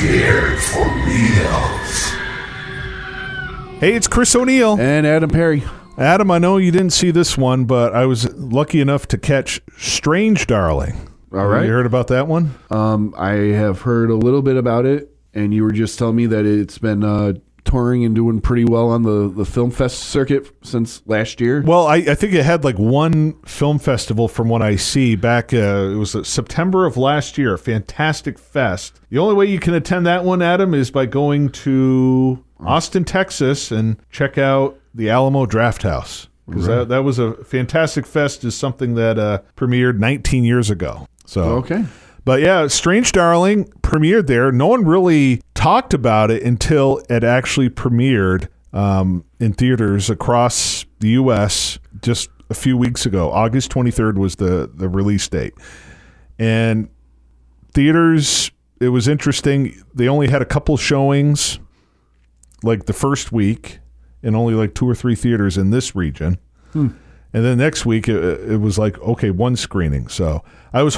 Scared for Reals. Hey, it's Chris O'Neill. And Adam Perry. Adam, I know you didn't see this one, but I was lucky enough to catch Strange Darling. All right. You heard about that one? I have heard a little bit about it, and you were just telling me that it's been touring and doing pretty well on the film fest circuit since last year. Well, I think it had like one film festival from what I see back, it was September of last year, a fantastic fest. The only way you can attend that one, Adam, is by going to Austin, Texas, and check out the Alamo Draft House. Because that was a fantastic fest, is something that premiered 19 years ago. So okay. But yeah, Strange Darling premiered there. No one really talked about it until it actually premiered in theaters across the U.S. just a few weeks ago. August 23rd was the release date. And theaters, it was interesting. They only had a couple showings like the first week in only like 2 or 3 theaters in this region. And then next week, it was like, okay, one screening. So I was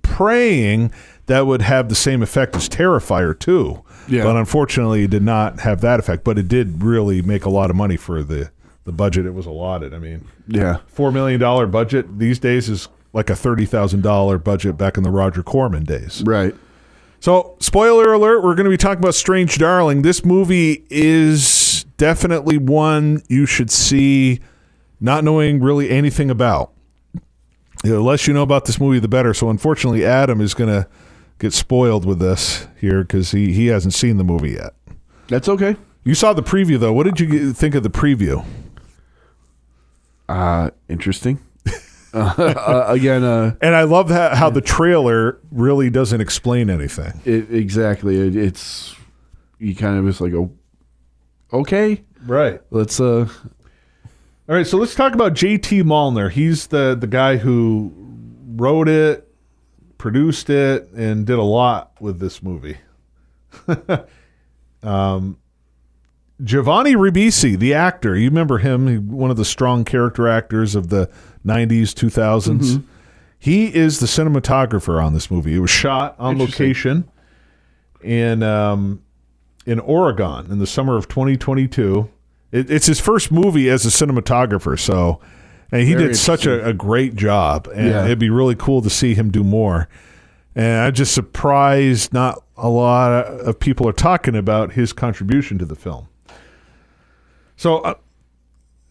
praying that would have the same effect as Terrifier 2. Yeah. But unfortunately, it did not have that effect. But it did really make a lot of money for the budget it was allotted. I mean, yeah, $4 million budget these days is like a $30,000 budget back in the Roger Corman days. Right. So, spoiler alert, we're going to be talking about Strange Darling. This movie is definitely one you should see not knowing really anything about. The less you know about this movie, the better. So unfortunately, Adam is going to get spoiled with this here because he hasn't seen the movie yet. That's okay. You saw the preview, though. What did you think of the preview? Interesting. Again, and I love how the trailer really doesn't explain anything. Exactly. It's you kind of just like, oh, okay, right. Let's All right, so let's talk about J.T. Mollner. He's the guy who wrote it, produced it, and did a lot with this movie. Giovanni Ribisi, the actor, you remember him, one of the strong character actors of the 90s, 2000s. Mm-hmm. He is the cinematographer on this movie. It was shot on location in Oregon in the summer of 2022. It's his first movie as a cinematographer, so and he did such a great job, and it'd be really cool to see him do more. And I'm just surprised not a lot of people are talking about his contribution to the film. So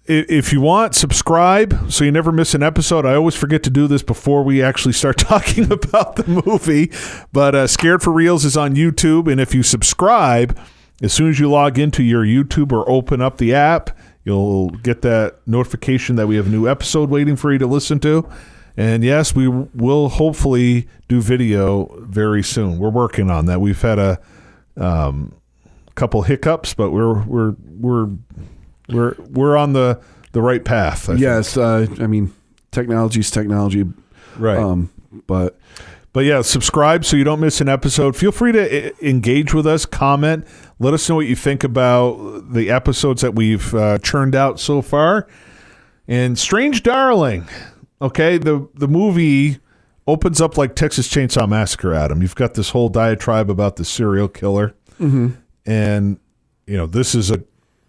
if you want, subscribe so you never miss an episode. I always forget to do this before we actually start talking about the movie, but Scared for Reals is on YouTube, and if you subscribe, as soon as you log into your YouTube or open up the app, you'll get that notification that we have a new episode waiting for you to listen to. And yes, we will hopefully do video very soon. We're working on that. We've had a couple hiccups, but we're on the right path. Yes, I mean, technology's technology, right? But yeah, subscribe so you don't miss an episode. Feel free to engage with us, comment. Let us know what you think about the episodes that we've churned out so far. And Strange Darling, okay, the movie opens up like Texas Chainsaw Massacre, Adam. You've got this whole diatribe about the serial killer. Mm-hmm. And, you know, this is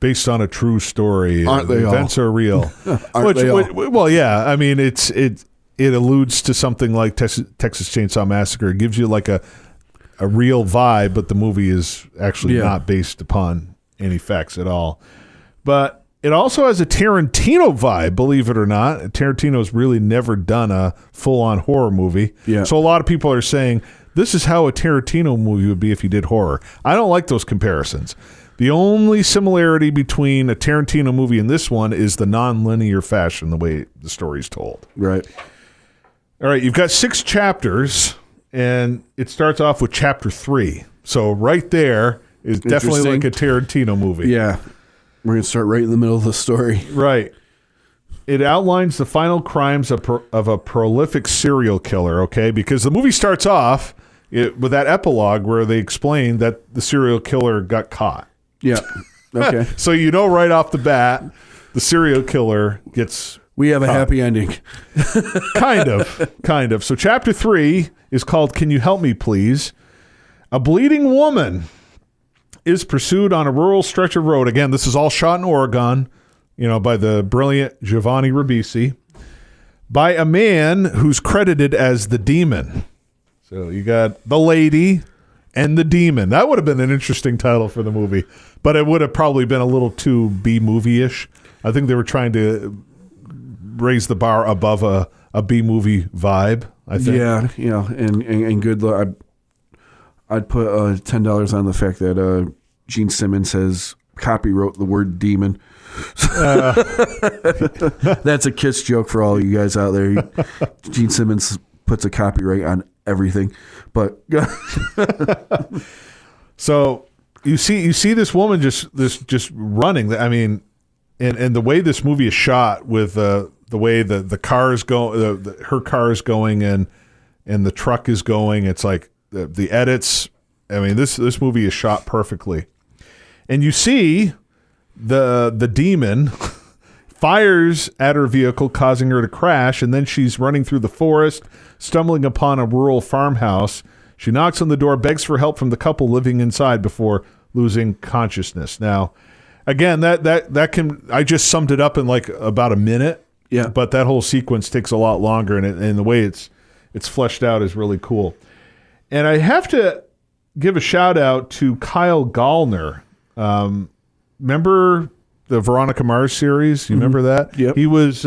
based on a true story. Aren't they all? Events are real. Aren't they all? Well, yeah. I mean, it alludes to something like Texas Chainsaw Massacre. It gives you like a real vibe, but the movie is actually not based upon any facts at all. But it also has a Tarantino vibe, believe it or not. Tarantino's really never done a full-on horror movie. Yeah. So a lot of people are saying, this is how a Tarantino movie would be if he did horror. I don't like those comparisons. The only similarity between a Tarantino movie and this one is the non-linear fashion, the way the story's told. Right. All right, you've got 6 chapters, and it starts off with chapter 3. So right there is definitely like a Tarantino movie. Yeah. We're going to start right in the middle of the story. Right. It outlines the final crimes of a prolific serial killer, okay? Because the movie starts off with that epilogue where they explain that the serial killer got caught. Yeah. Okay. So you know right off the bat, the serial killer gets... We have a happy ending. Kind of. So chapter 3 is called Can You Help Me Please? A bleeding woman is pursued on a rural stretch of road. Again, this is all shot in Oregon, by the brilliant Giovanni Ribisi, by a man who's credited as the Demon. So you got the lady and the Demon. That would have been an interesting title for the movie, but it would have probably been a little too B-movie-ish. I think they were trying to raise the bar above a B-movie vibe, I think. Yeah, and good luck. I'd put $10 on the fact that Gene Simmons has copywrote the word demon. That's a Kiss joke for all you guys out there. Gene Simmons puts a copyright on everything. But so you see this woman just running. I mean, and the way this movie is shot with the way the cars go, her car is going and the truck is going. It's like the edits. I mean, this movie is shot perfectly. And you see the Demon fires at her vehicle, causing her to crash, and then she's running through the forest, stumbling upon a rural farmhouse. She knocks on the door, begs for help from the couple living inside before losing consciousness. Now, again, that can, I just summed it up in like about a minute. Yeah. But that whole sequence takes a lot longer, and the way it's fleshed out is really cool. And I have to give a shout out to Kyle Gallner. Remember the Veronica Mars series? You remember that? Yep. He was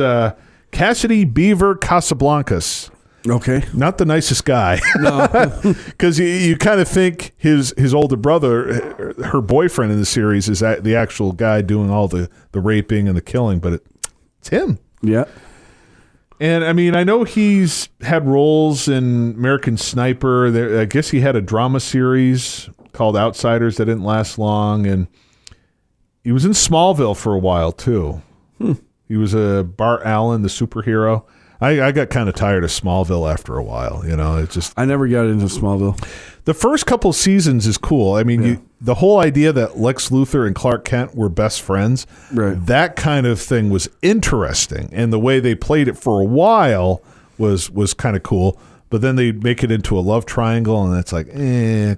Cassidy Beaver Casablancas. Okay. Not the nicest guy. No. Because you kind of think his older brother, her boyfriend in the series, is the actual guy doing all the raping and the killing, but it's him. Yeah. And I mean, I know he's had roles in American Sniper. I guess he had a drama series called Outsiders that didn't last long, and he was in Smallville for a while too. He was a Bart Allen, the superhero. I got kind of tired of Smallville after a while. It just, I never got into Smallville. the first couple seasons is cool. I mean, the whole idea that Lex Luthor and Clark Kent were best friends, right? That kind of thing was interesting, and the way they played it for a while was kind of cool. But then they make it into a love triangle, and it's like,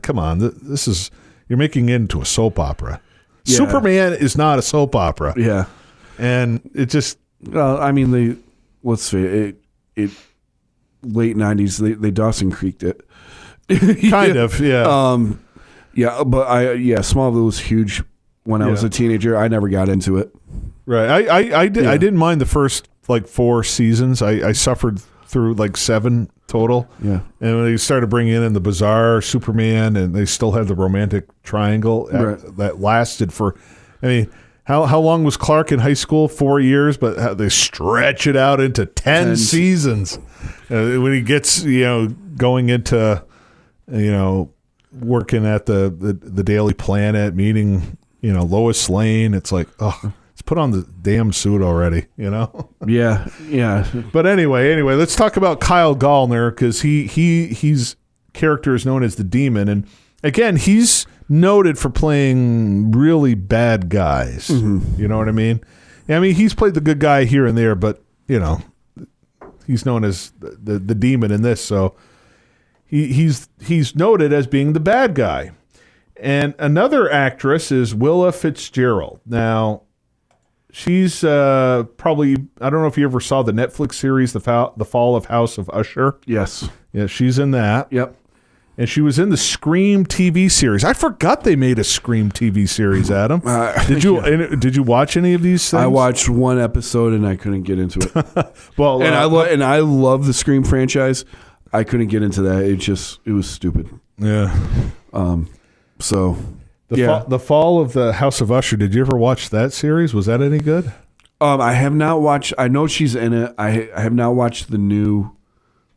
come on, this is, you're making it into a soap opera. Yeah. Superman is not a soap opera. Yeah, and it just, well, I mean, let's see, it late 90s, they Dawson Creeked it. Kind of, yeah. But Smallville was huge when I was a teenager. I never got into it. Right. I didn't mind the first like 4 seasons. I suffered through like 7 total. Yeah. And when they started bringing in the bizarre Superman, and they still had the romantic triangle that lasted for, I mean, how long was Clark in high school? 4 years, but how they stretch it out into 10 seasons. When he gets, going into, working at the Daily Planet, meeting, Lois Lane, it's like, oh, let's put on the damn suit already, Yeah, yeah. But anyway, let's talk about Kyle Gallner, because he's character is known as the Demon, and again, he's noted for playing really bad guys. Mm-hmm. You know what I mean? I mean, he's played the good guy here and there, but he's known as the Demon in this, so he's noted as being the bad guy. And another actress is Willa Fitzgerald. Now, she's probably, I don't know if you ever saw the Netflix series, The Fall of House of Usher. Yes. Yeah, she's in that. Yep. And she was in the Scream TV series. I forgot they made a Scream TV series, Adam. Did you watch any of these things? I watched 1 episode and I couldn't get into it. Well, I love the Scream franchise. I couldn't get into that. It was stupid. Yeah. The Fall of the House of Usher. Did you ever watch that series? Was that any good? I have not watched. I know she's in it. I have not watched the new.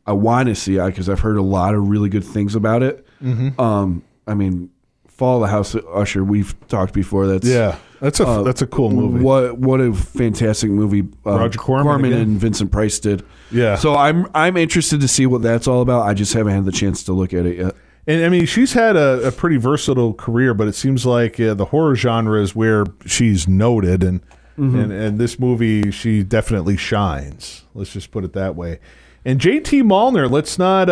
I want to see it because I've heard a lot of really good things about it. Mm-hmm. I mean, Fall of the House of Usher. We've talked before. That's a cool movie. What a fantastic movie. Roger Corman and Vincent Price did. Yeah. So I'm interested to see what that's all about. I just haven't had the chance to look at it yet. And I mean, she's had a pretty versatile career, but it seems like the horror genre is where she's noted, and this movie she definitely shines. Let's just put it that way. And JT Mollner, let's not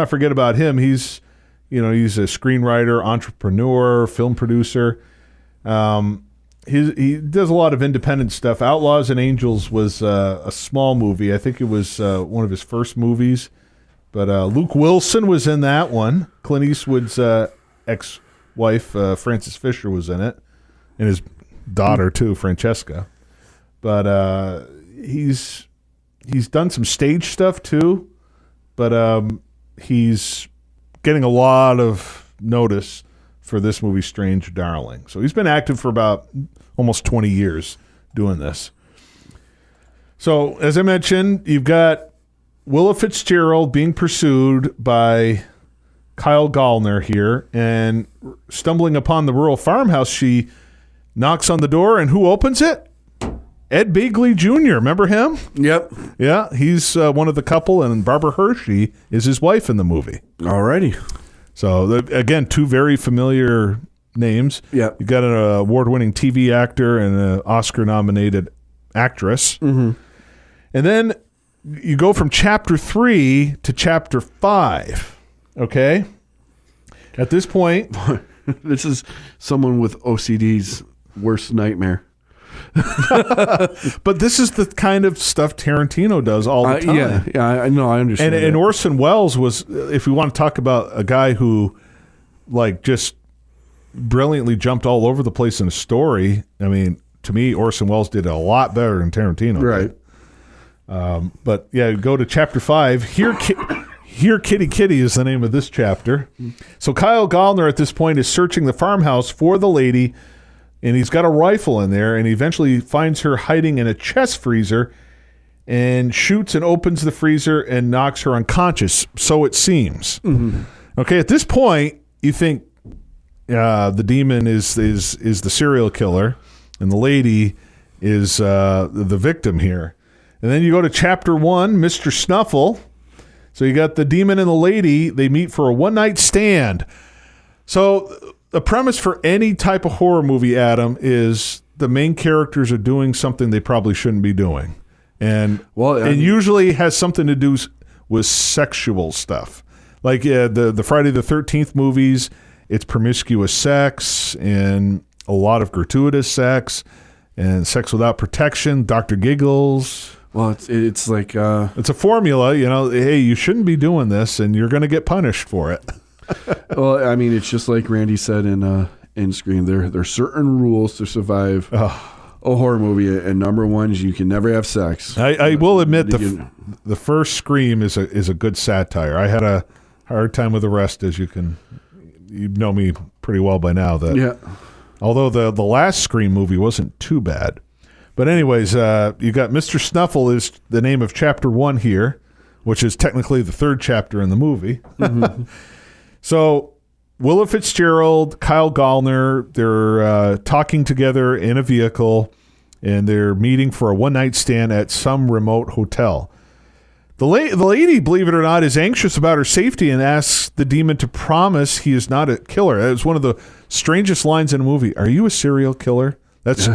forget about him. He's He's a screenwriter, entrepreneur, film producer. He does a lot of independent stuff. Outlaws and Angels was a small movie. I think it was one of his first movies. But Luke Wilson was in that one. Clint Eastwood's ex-wife, Frances Fisher, was in it. And his daughter, too, Francesca. But he's done some stage stuff, too. But he's getting a lot of notice for this movie, Strange Darling. So he's been active for about almost 20 years doing this. So, as I mentioned, you've got Willa Fitzgerald being pursued by Kyle Gallner here, and stumbling upon the rural farmhouse, she knocks on the door, and who opens it? Ed Begley Jr. Remember him? Yep. Yeah, he's one of the couple, and Barbara Hershey is his wife in the movie. Alrighty. So, again, two very familiar names. Yep. You got an award-winning TV actor and an Oscar-nominated actress. Mm-hmm. And then you go from chapter 3 to chapter 5, okay? At this point... This is someone with OCD's worst nightmare. But this is the kind of stuff Tarantino does all the time. Yeah, I know, I understand. And Orson Welles was, if we want to talk about a guy who, just brilliantly jumped all over the place in a story, I mean, to me, Orson Welles did a lot better than Tarantino did. Right. But yeah, go to chapter 5. Here, Kitty Kitty is the name of this chapter. So Kyle Gallner at this point is searching the farmhouse for the lady, and he's got a rifle in there, and he eventually finds her hiding in a chest freezer and shoots and opens the freezer and knocks her unconscious, so it seems. Mm-hmm. Okay, at this point, you think the demon is the serial killer, and the lady is the victim here. And then you go to chapter 1, Mr. Snuffle. So you got the demon and the lady. They meet for a one-night stand. So the premise for any type of horror movie, Adam, is the main characters are doing something they probably shouldn't be doing. And usually has something to do with sexual stuff. Like the Friday the 13th movies, it's promiscuous sex and a lot of gratuitous sex and sex without protection, Dr. Giggles. Well, it's like... it's a formula, hey, you shouldn't be doing this, and you're going to get punished for it. Well, I mean, it's just like Randy said in Scream. There are certain rules to survive a horror movie, and number one is you can never have sex. I will admit the first Scream is a good satire. I had a hard time with the rest, as you know me pretty well by now. Although the last Scream movie wasn't too bad. But anyways, you got Mr. Snuffle is the name of chapter 1 here, which is technically the third chapter in the movie. Mm-hmm. So Willa Fitzgerald, Kyle Gallner, they're talking together in a vehicle, and they're meeting for a one-night stand at some remote hotel. The lady, believe it or not, is anxious about her safety and asks the demon to promise he is not a killer. That was one of the strangest lines in a movie. Are you a serial killer?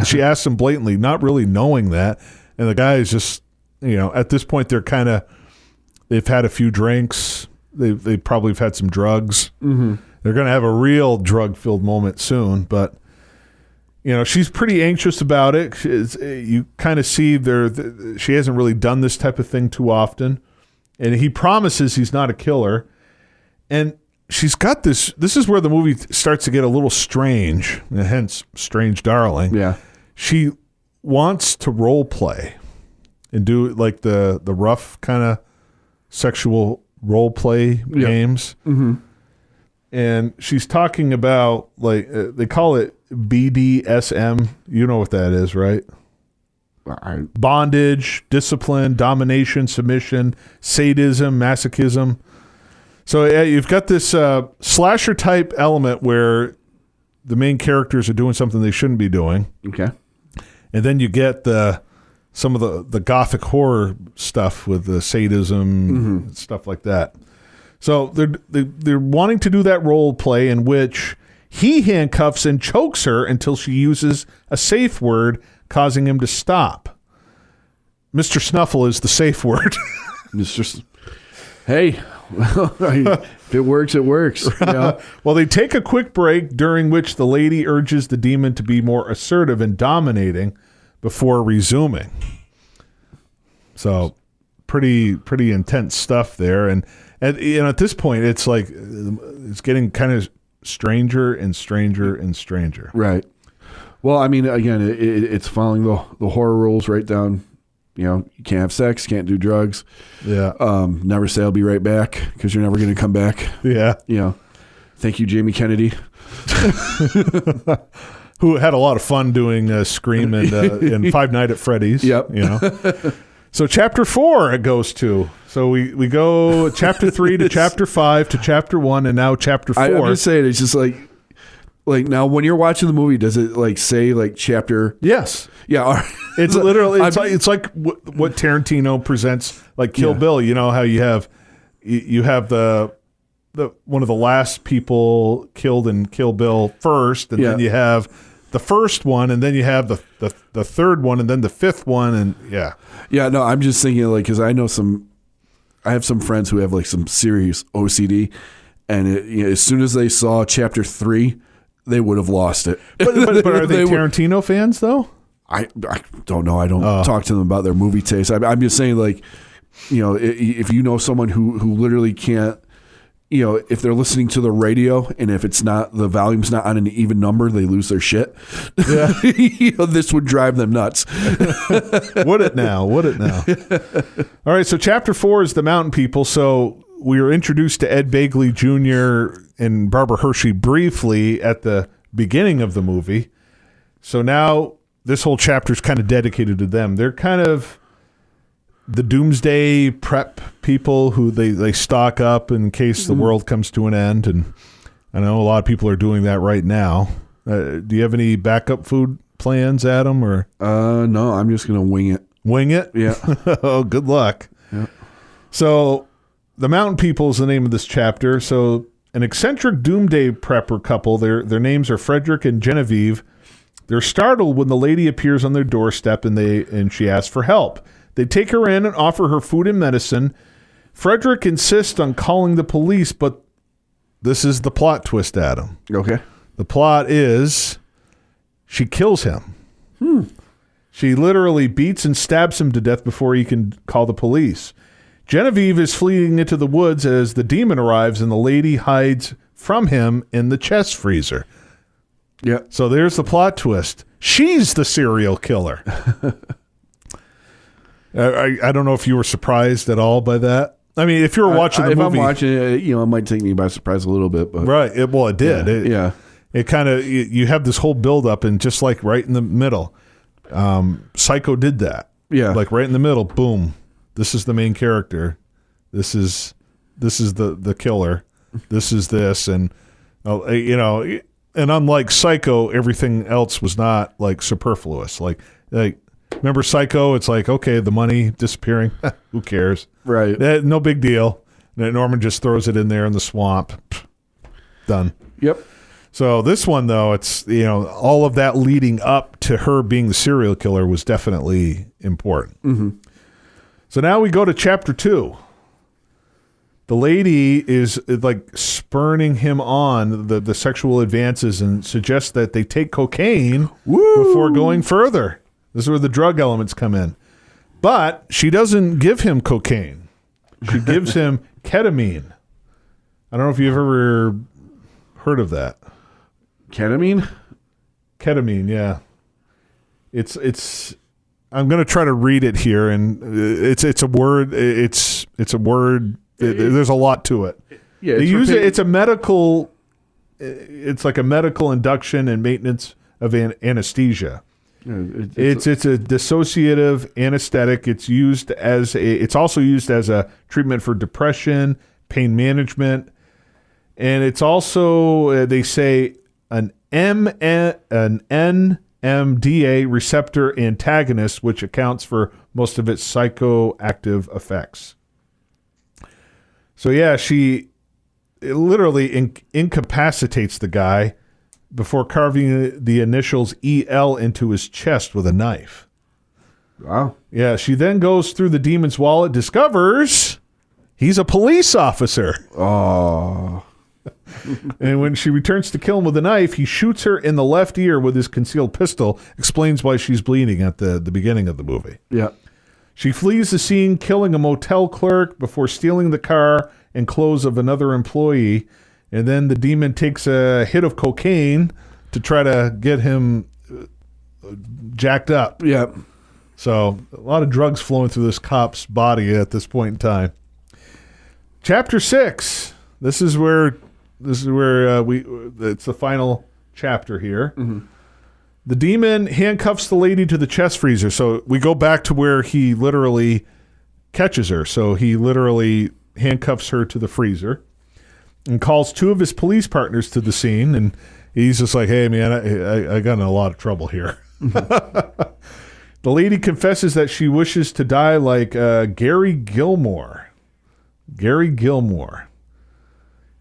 She asked him blatantly, not really knowing that. And the guy is just, at this point, they've had a few drinks. They probably have had some drugs. Mm-hmm. They're going to have a real drug-filled moment soon. But, she's pretty anxious about it. You kind of see she hasn't really done this type of thing too often. And he promises he's not a killer. And she's got this is where the movie starts to get a little strange, hence Strange Darling. Yeah. She wants to role play and do like the rough kind of sexual role play games. Mm-hmm. And she's talking about they call it BDSM. You know what that is, right? Bondage, discipline, domination, submission, sadism, masochism. So you've got this slasher type element where the main characters are doing something they shouldn't be doing. Okay. And then you get some of the gothic horror stuff with the sadism, and stuff like that. So they're wanting to do that role play in which he handcuffs and chokes her until she uses a safe word, causing him to stop. Mr. Snuffle is the safe word. Hey, If it works, it works. Well, they take a quick break during which the lady urges the demon to be more assertive and dominating before resuming. So pretty intense stuff there. And at this point, it's like it's getting kind of stranger and stranger and stranger. Right. Well, I mean, again, it's following the horror rules right down. You can't have sex, can't do drugs. Yeah. Never say I'll be right back because you're never going to come back. Yeah. Thank you, Jamie Kennedy. Who had a lot of fun doing Scream and Five Nights at Freddy's. Yep. So chapter 4 it goes to. So we go chapter 3 to chapter 5 to chapter 1 and now chapter 4. I'm just saying, it's just like now when you're watching the movie, does it like say like chapter? Yes. Yeah. It's literally it's like what Tarantino presents, like Kill Bill. You know how you have the one of the last people killed in Kill Bill first, and then you have the first one, and then you have the third one, and then the fifth one, and no, I'm just thinking like because I have some friends who have like some serious OCD, and as soon as they saw chapter 3, they would have lost it. But are they Tarantino fans though? I don't know. I don't talk to them about their movie taste. I'm just saying, like, if you know someone who literally can't, if they're listening to the radio and if it's not, the volume's not on an even number, they lose their shit. Yeah. This would drive them nuts. Would it now? All right. So chapter 4 is the Mountain People. So we were introduced to Ed Begley Jr. and Barbara Hershey briefly at the beginning of the movie. So now this whole chapter is kind of dedicated to them. They're kind of the doomsday prep people who they stock up in case the world comes to an end. And I know a lot of people are doing that right now. Do you have any backup food plans, Adam? Or no, I'm just going to wing it. Wing it? Yeah. Oh, good luck. Yeah. So the Mountain People is the name of this chapter. So an eccentric doomsday prepper couple, their names are Frederick and Genevieve. They're startled when the lady appears on their doorstep and she asks for help. They take her in and offer her food and medicine. Frederick insists on calling the police, but this is the plot twist, Adam. Okay. The plot is she kills him. She literally beats and stabs him to death before he can call the police. Genevieve is fleeing into the woods as the demon arrives and the lady hides from him in the chest freezer. Yeah. So there's the plot twist. She's the serial killer. I don't know if you were surprised at all by that. I mean, if you were watching the movie, if I'm watching it, it might take me by surprise a little bit. But right. It did. Yeah. It kind of you have this whole build up, and just like right in the middle, Psycho did that. Yeah. Like right in the middle, boom. This is the main character. This is the killer. This is this, and and unlike Psycho, everything else was not like superfluous. Like remember Psycho? It's like, okay, the money disappearing. Who cares? Right. No big deal. Norman just throws it in there in the swamp. Done. Yep. So this one, though, it's, all of that leading up to her being the serial killer was definitely important. Mm-hmm. So now we go to chapter 2. The lady is like spurning him on the sexual advances and suggests that they take cocaine before going further. This is where the drug elements come in. But she doesn't give him cocaine. She gives him ketamine. I don't know if you've ever heard of that. Ketamine? Ketamine, yeah. It's I'm going to try to read it here, and it's a word. It's a word. There's a lot to it. Yeah, they use it. It's a medical. It's like a medical induction and maintenance of anesthesia. It's a dissociative anesthetic. It's also used as a treatment for depression, pain management, and it's also they say an NMDA receptor antagonist, which accounts for most of its psychoactive effects. So yeah, it literally incapacitates the guy before carving the initials EL into his chest with a knife. Wow. Yeah, she then goes through the demon's wallet, discovers He's a police officer. Oh. And when she returns to kill him with a knife, he shoots her in the left ear with his concealed pistol, explains why she's bleeding at the beginning of the movie. Yeah. She flees the scene, killing a motel clerk before stealing the car and clothes of another employee. And then the demon takes a hit of cocaine to try to get him jacked up. Yeah. So a lot of drugs flowing through this cop's body at this point in time. Chapter 6. This is where it's the final chapter here. Mm-hmm. The demon handcuffs the lady to the chest freezer. So we go back to where he literally catches her. So he literally handcuffs her to the freezer and calls 2 of his police partners to the scene. And he's just like, hey, man, I got in a lot of trouble here. Mm-hmm. The lady confesses that she wishes to die like Gary Gilmore. Gary Gilmore.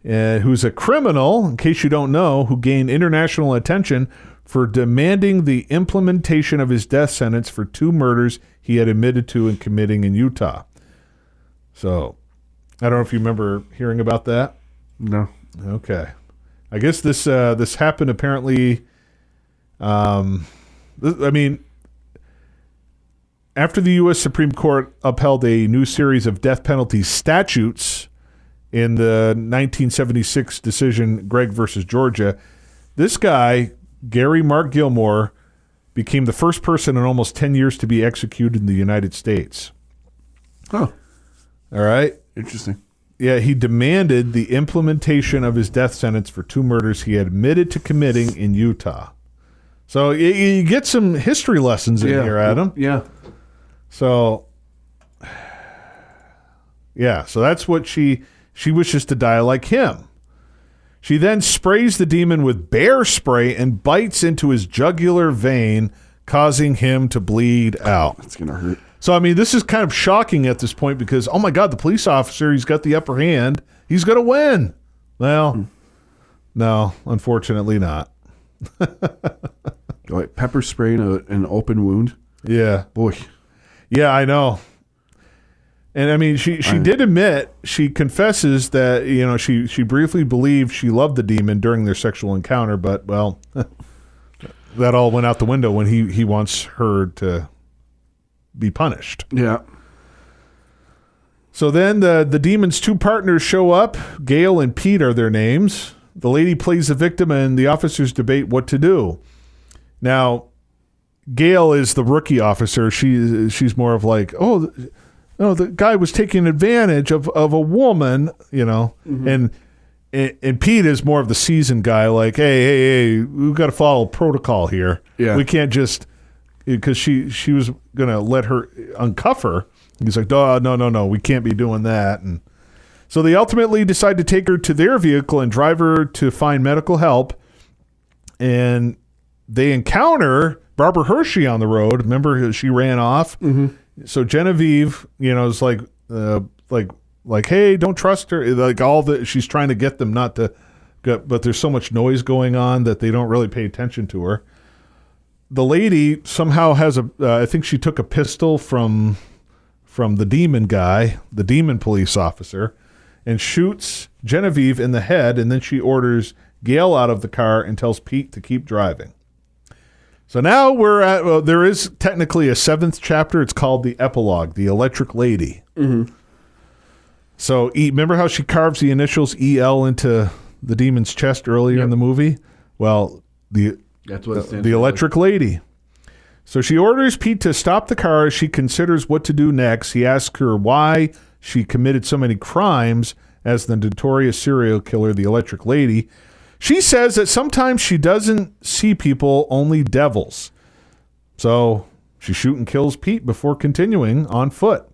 Who's a criminal, in case you don't know, who gained international attention for demanding the implementation of his death sentence for 2 murders he had admitted to and committing in Utah. So, I don't know if you remember hearing about that. No. Okay. I guess this happened apparently. After the U.S. Supreme Court upheld a new series of death penalty statutes in the 1976 decision, Gregg versus Georgia, this guy, Gary Mark Gilmore, became the first person in almost 10 years to be executed in the United States. Oh. All right. Interesting. Yeah, he demanded the implementation of his death sentence for 2 murders he admitted to committing in Utah. So you get some history lessons in here, Adam. Yeah. So, yeah, so that's what she wishes to die like him. She then sprays the demon with bear spray and bites into his jugular vein, causing him to bleed out. That's going to hurt. So, I mean, this is kind of shocking at this point because, oh my God, the police officer, he's got the upper hand. He's going to win. Well, no, unfortunately not. Like pepper spray in an open wound? Yeah. Boy. Yeah, I know. And I mean, she did admit, she confesses that, you know, she briefly believed she loved the demon during their sexual encounter, but, well, that all went out the window when he wants her to be punished. Yeah. So then the demon's 2 partners show up. Gail and Pete are their names. The lady plays the victim and the officers debate what to do. Now, Gail is the rookie officer. She's more of like, oh, no, the guy was taking advantage of a woman, you know, mm-hmm. and Pete is more of the seasoned guy. Like, hey, we've got to follow protocol here. Yeah, we can't just because she was gonna let her uncuff her. He's like, no, we can't be doing that. And so they ultimately decide to take her to their vehicle and drive her to find medical help. And they encounter Barbara Hershey on the road. Remember, she ran off. Mm-hmm. So Genevieve, you know, is like, hey, don't trust her. Like she's trying to get them not to, but there's so much noise going on that they don't really pay attention to her. The lady somehow has I think she took a pistol from the demon guy, the demon police officer, and shoots Genevieve in the head. And then she orders Gail out of the car and tells Pete to keep driving. So now we're at, there is technically a 7th chapter. It's called the epilogue, the Electric Lady. Mm-hmm. So remember how she carves the initials EL into the demon's chest earlier in the movie? Well, that's what it stands the for. Electric Lady. So she orders Pete to stop the car as she considers what to do next. He asks her why she committed so many crimes as the notorious serial killer, the Electric Lady. She says that sometimes she doesn't see people, only devils. So she shoots and kills Pete before continuing on foot.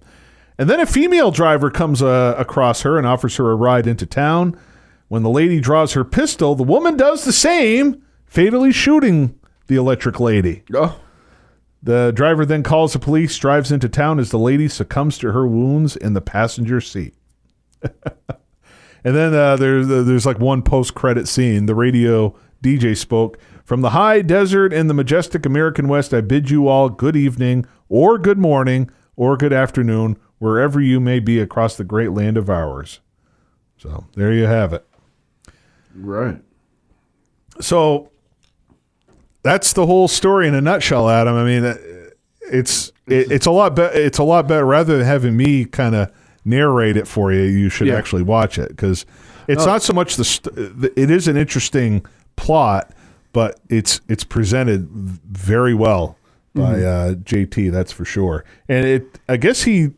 And then a female driver comes across her and offers her a ride into town. When the lady draws her pistol, the woman does the same, fatally shooting the Electric Lady. Oh. The driver then calls the police, drives into town as the lady succumbs to her wounds in the passenger seat. And then there's like one post-credit scene. The radio DJ spoke, "From the high desert and the majestic American West, I bid you all good evening or good morning or good afternoon wherever you may be across the great land of ours. So there you have it. Right. So that's the whole story in a nutshell, Adam. I mean, it's a lot better. It's a lot better rather than having me kind of narrate it for you. You should actually watch it because it's not so much it is an interesting plot, but it's presented very well by JT. That's for sure. And I guess he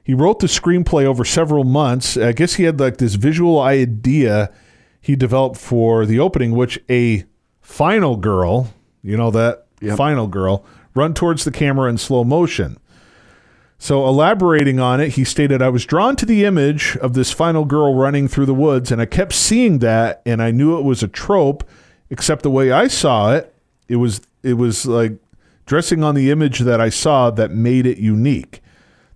wrote the screenplay over several months. I guess he had like this visual idea he developed for the opening, which a final girl, final girl, run towards the camera in slow motion. So elaborating on it, he stated, I was drawn to the image of this final girl running through the woods, and I kept seeing that, and I knew it was a trope, except the way I saw it, it was like dressing on the image that I saw that made it unique.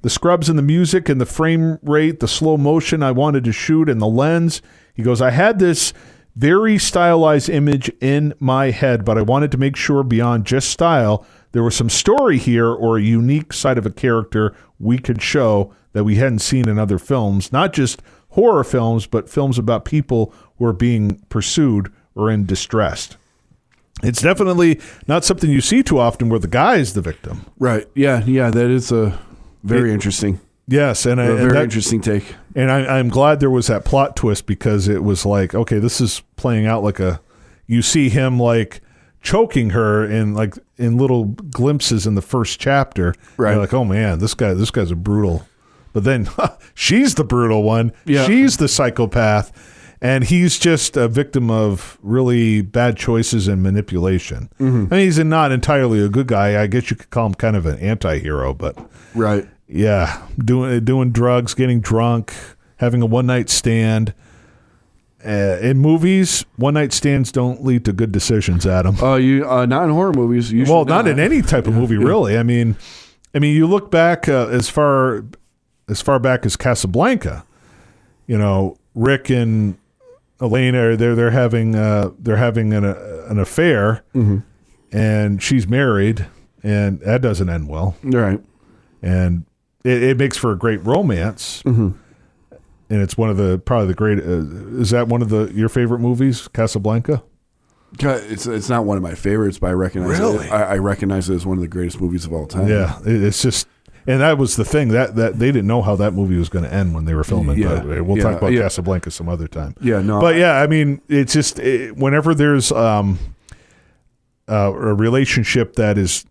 The scrubs and the music and the frame rate, the slow motion I wanted to shoot, and the lens. He goes, I had this very stylized image in my head, but I wanted to make sure beyond just style, there was some story here or a unique side of a character we could show that we hadn't seen in other films, not just horror films, but films about people who are being pursued or in distress. It's definitely not something you see too often where the guy is the victim. Right. Yeah. That is a very interesting. Yes, and a very interesting take. And I'm glad there was that plot twist because it was like, okay, this is playing out like you see him like choking her in little glimpses in the first chapter. Right. You're like, oh man, this guy's a brutal. But then she's the brutal one. Yeah. She's the psychopath. And he's just a victim of really bad choices and manipulation. Mm-hmm. I mean, he's not entirely a good guy. I guess you could call him kind of an anti-hero, but right. Yeah, doing drugs, getting drunk, having a one-night stand. In movies, one-night stands don't lead to good decisions, Adam. Not in horror movies. Well, not in any type of movie, really. I mean, you look back as far back as Casablanca. Rick and Elena they're having an affair, mm-hmm. and she's married, and that doesn't end well. Right. And it makes for a great romance. Mm-hmm. And it's one of probably the great. Is that one of your favorite movies, Casablanca? It's not one of my favorites, but I recognize it. I recognize it as one of the greatest movies of all time. Yeah, it's just, and that was the thing that they didn't know how that movie was going to end when they were filming. Yeah, but we'll talk about Casablanca some other time. Yeah, no. But I mean, it's just whenever there's a relationship that is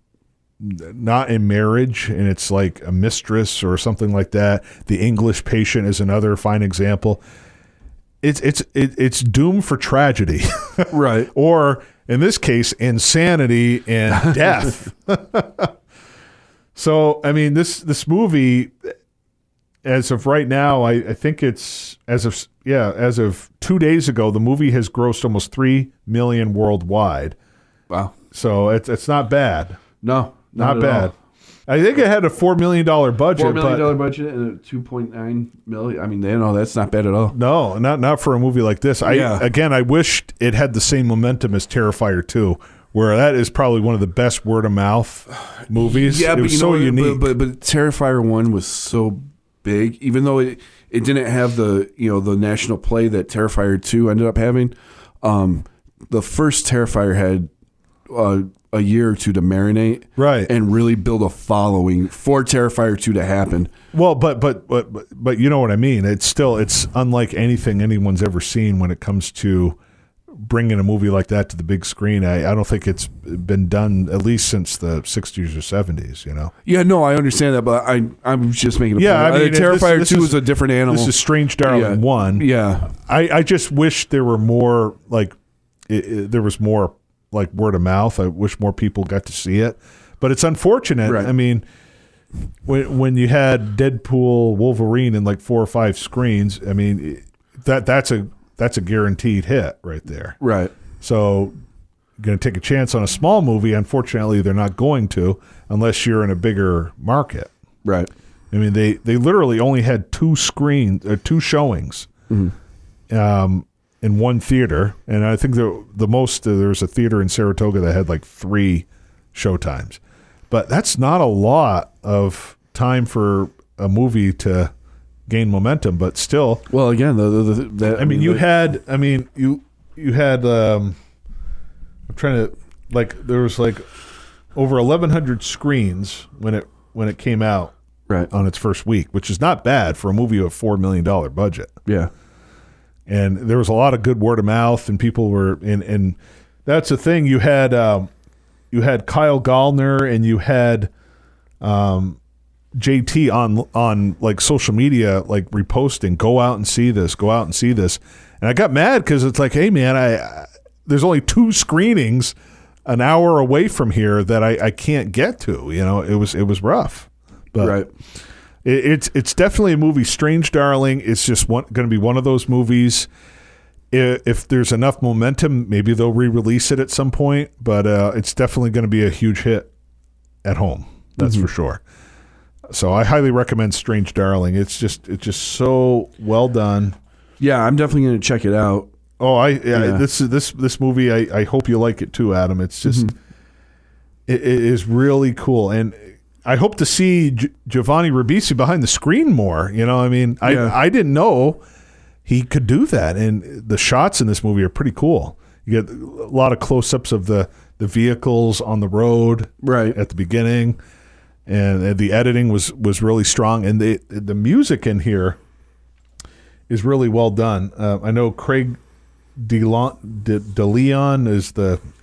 not in marriage and it's like a mistress or something like that. The English Patient is another fine example. It's doomed for tragedy. Right. Or in this case, insanity and death. So, I mean, this movie, as of right now, I think it's as of 2 days ago, the movie has grossed almost 3 million worldwide. Wow. So it's not bad. No. Not bad. I think it had a $4 million budget. $4 million budget and a $2.9 million. I mean, that's not bad at all. No, not for a movie like this. I wished it had the same momentum as Terrifier 2, where that is probably one of the best word of mouth movies. Yeah, it was so unique. But Terrifier 1 was so big, even though it didn't have the national play that Terrifier 2 ended up having. The first Terrifier had a year or two to marinate, right, and really build a following for Terrifier 2 to happen. Well, but you know what I mean. It's unlike anything anyone's ever seen when it comes to bringing a movie like that to the big screen. I don't think it's been done at least since the 60s or 70s. Yeah, no, I understand that, but I'm just making a point. I mean, Terrifier 2 is a different animal. This is Strange Darling 1. Yeah, I just wish there were more there was more like word of mouth. I wish more people got to see it, but it's unfortunate. Right. I mean, when you had Deadpool, Wolverine in like 4 or 5 screens, I mean that's a guaranteed hit right there. Right. So you're going to take a chance on a small movie. Unfortunately, they're not going to unless you're in a bigger market. Right. I mean, they literally only had 2 showings. Mm-hmm. In one theater, and I think the most there was a theater in Saratoga that had like 3 showtimes, but that's not a lot of time for a movie to gain momentum, but still. Well, again, you had I'm trying to, like, there was like over 1,100 screens when it came out on its first week, which is not bad for a movie of a $4 million budget. Yeah. And there was a lot of good word of mouth, and people were and that's the thing. You had Kyle Gallner and you had JT on like social media, like reposting, go out and see this. And I got mad because it's like, hey man, there's only 2 screenings an hour away from here that I can't get to. You know, it was rough, but it's definitely a movie. Strange Darling. It's just going to be one of those movies. If there's enough momentum, maybe they'll re-release it at some point, but it's definitely going to be a huge hit at home. That's for sure. So I highly recommend Strange Darling. It's just so well done. Yeah, I'm definitely going to check it out. Oh, this movie, I hope you like it too, Adam. It's just it is really cool, and I hope to see Giovanni Ribisi behind the screen more. You know, I mean, I didn't know he could do that, and the shots in this movie are pretty cool. You get a lot of close-ups of the vehicles on the road at the beginning, and the editing was really strong, and the music in here is really well done. I know Craig DeLeon is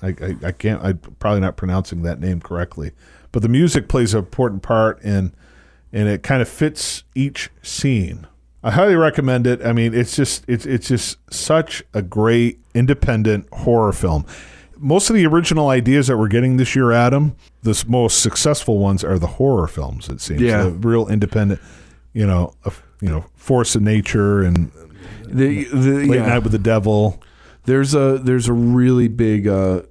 I'm probably not pronouncing that name correctly, but the music plays an important part, and it kind of fits each scene. I highly recommend it. I mean, it's just such a great independent horror film. Most of the original ideas that we're getting this year, Adam, the most successful ones are the horror films. It seems, the real independent, Force of Nature and Late Night with the Devil. There's a really big the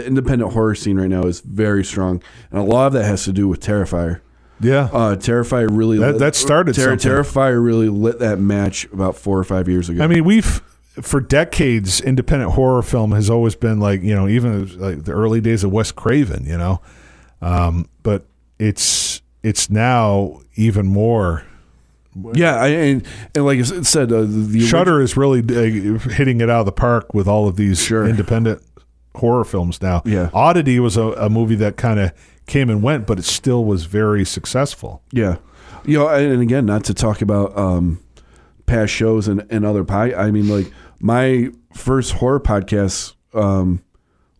independent horror scene right now is very strong, and a lot of that has to do with Terrifier. Yeah, Terrifier really that started. Terrifier really lit that match about 4 or 5 years ago. I mean, for decades, independent horror film has always been like, even like the early days of Wes Craven, but it's now even more. Yeah, and like I said, the Shudder is really hitting it out of the park with all of these independent horror films now. Yeah, Oddity was a movie that kind of came and went, but it still was very successful. Yeah, and again, not to talk about past shows and other I mean, like my first horror podcast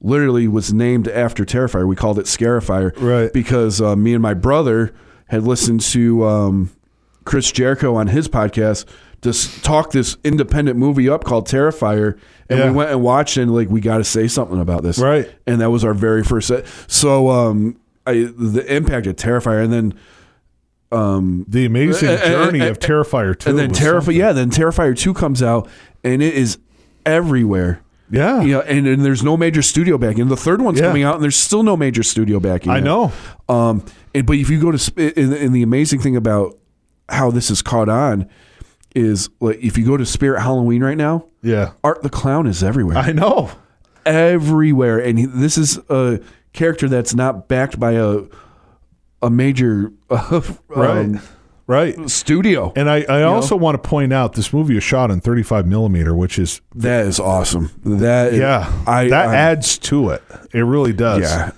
literally was named after Terrifier. We called it Scarifier, right? Because me and my brother had listened to Chris Jericho on his podcast to talk this independent movie up called Terrifier, and we went and watched it, and like, we got to say something about this, right? And that was our very first set. So the impact of Terrifier, and then the amazing journey of Terrifier 2, and then Terrifier 2 comes out, and it is everywhere. Yeah, and there's no major studio backing. The third one's coming out, and there's still no major studio backing. I know. But if you go to and the amazing thing about how this is caught on is, like, if you go to Spirit Halloween right now, Art the Clown is everywhere. I know, everywhere, and this is a character that's not backed by a major studio. And I also want to point out this movie is shot in 35 millimeter, which is awesome. That adds to it. It really does. Yeah,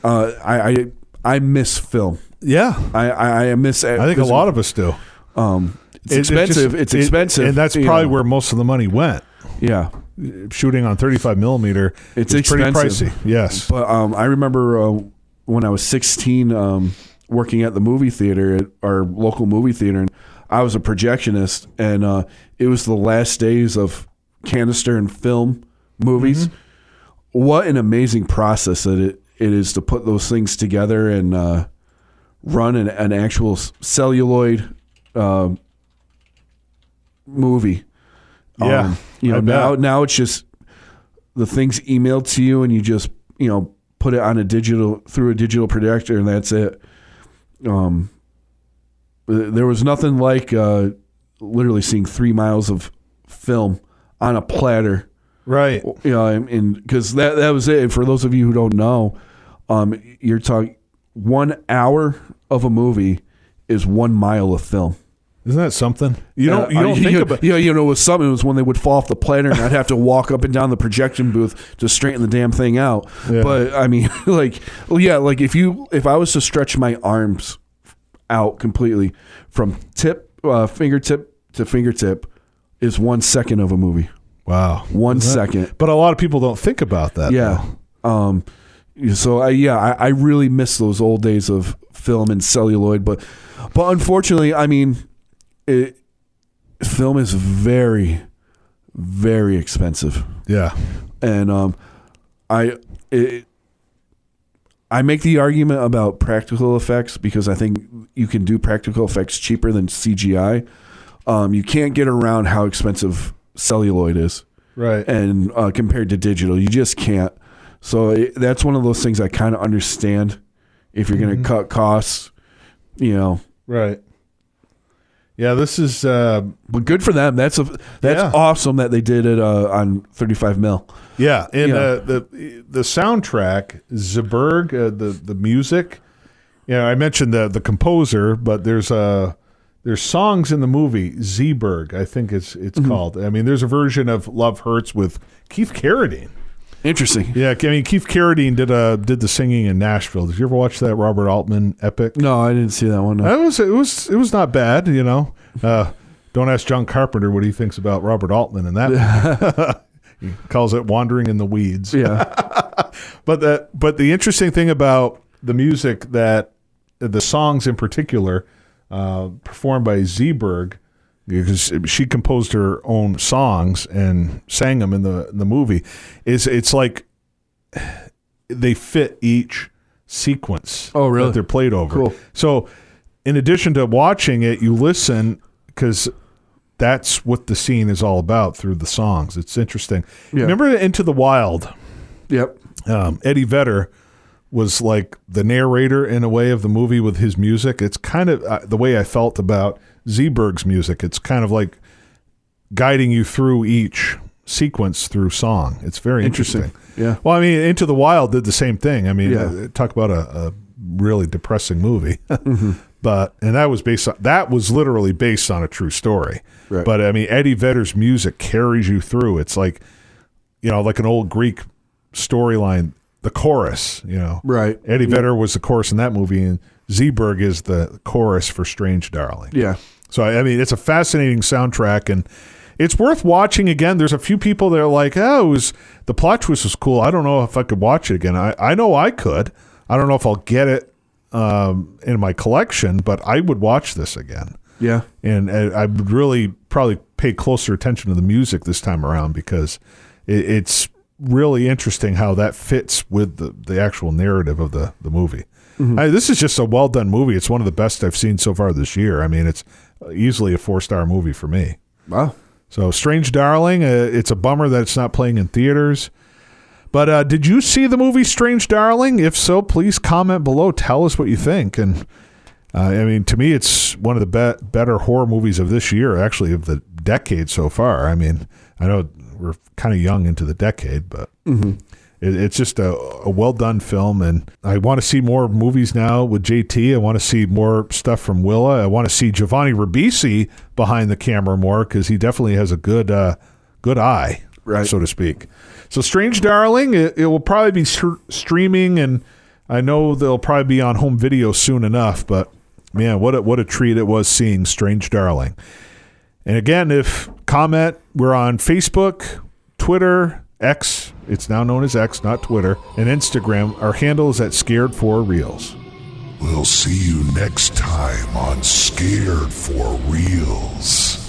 I miss film. Yeah, I miss. I think a lot of us do. It's expensive. It's expensive, and that's probably where most of the money went. Yeah, shooting on 35 millimeter. It's pretty pricey. Yes, but I remember when I was 16, working at the movie theater, at our local movie theater, and I was a projectionist, and it was the last days of canister and film movies. Mm-hmm. What an amazing process that it is to put those things together and run an actual celluloid movie. Yeah, now it's just the thing's emailed to you, and you just put it on through a digital projector, and that's it. There was nothing like literally seeing 3 miles of film on a platter, right? And because that was it. And for those of you who don't know, you're talking 1 hour of a movie is 1 mile of film. Isn't that something? You don't think about. Yeah, it was something. It was when they would fall off the planter, and I'd have to walk up and down the projection booth to straighten the damn thing out. Yeah. But I mean, like if I was to stretch my arms out completely from fingertip to fingertip, is 1 second of a movie. Wow, 1 second. But a lot of people don't think about that. Yeah. So I really miss those old days of film and celluloid, but unfortunately, I mean, film is very, very expensive. Yeah, and I make the argument about practical effects because I think you can do practical effects cheaper than CGI. You can't get around how expensive celluloid is, right? And compared to digital, you just can't. So that's one of those things I kind of understand. If you're going to cut costs, right? Yeah, this is but good for them. That's awesome that they did it on 35 mil. Yeah, and the soundtrack, Zeberg, the music. I mentioned the composer, but there's songs in the movie. Zeberg, I think it's called. I mean, there's a version of Love Hurts with Keith Carradine. Interesting. Yeah, I mean, Keith Carradine did the singing in Nashville. Did you ever watch that Robert Altman epic? No, I didn't see that one. No. It was not bad. Don't ask John Carpenter what he thinks about Robert Altman in that. He calls it wandering in the weeds. Yeah. But the interesting thing about the music, that the songs in particular, performed by Zeberg, because she composed her own songs and sang them in the movie, it's like they fit each sequence. Oh, really? That they're played over. Cool. So in addition to watching it, you listen because that's what the scene is all about through the songs. It's interesting. Yeah. Remember Into the Wild? Yep. Eddie Vedder was like the narrator in a way of the movie with his music. It's kind of the way I felt about Zeberg's music. It's kind of like guiding you through each sequence through song. It's very interesting. Yeah. Well, I mean, Into the Wild did the same thing. I mean, talk about a really depressing movie. And that was literally based on a true story. Right. But I mean, Eddie Vedder's music carries you through. It's like, like an old Greek storyline. The chorus, right? Eddie Vedder was the chorus in that movie, and Zeberg is the chorus for Strange Darling. Yeah. So I mean, it's a fascinating soundtrack, and it's worth watching again. There's a few people that are like, the plot twist was cool. I don't know if I could watch it again. I know I could. I don't know if I'll get it in my collection, but I would watch this again. Yeah. And I would really probably pay closer attention to the music this time around because it's really interesting how that fits with the actual narrative of the movie. This is just a well done movie. It's one of the best I've seen so far this year. I mean, it's easily a 4-star movie for me. Wow. So Strange Darling, it's a bummer that it's not playing in theaters. But did you see the movie Strange Darling? If so, please comment below. Tell us what you think. And I mean, to me, it's one of the better horror movies of this year, actually, of the decade so far. I mean, I know we're kind of young into the decade, but it's just a well-done film, and I want to see more movies now with JT. I want to see more stuff from Willa. I want to see Giovanni Ribisi behind the camera more because he definitely has a good eye, right, so to speak. So Strange Darling, it will probably be streaming, and I know they'll probably be on home video soon enough, but man, what a treat it was seeing Strange Darling. And again, comment, we're on Facebook, Twitter, X, it's now known as X, not Twitter, and Instagram. Our handle is at Scared for Reels. We'll see you next time on Scared for Reels.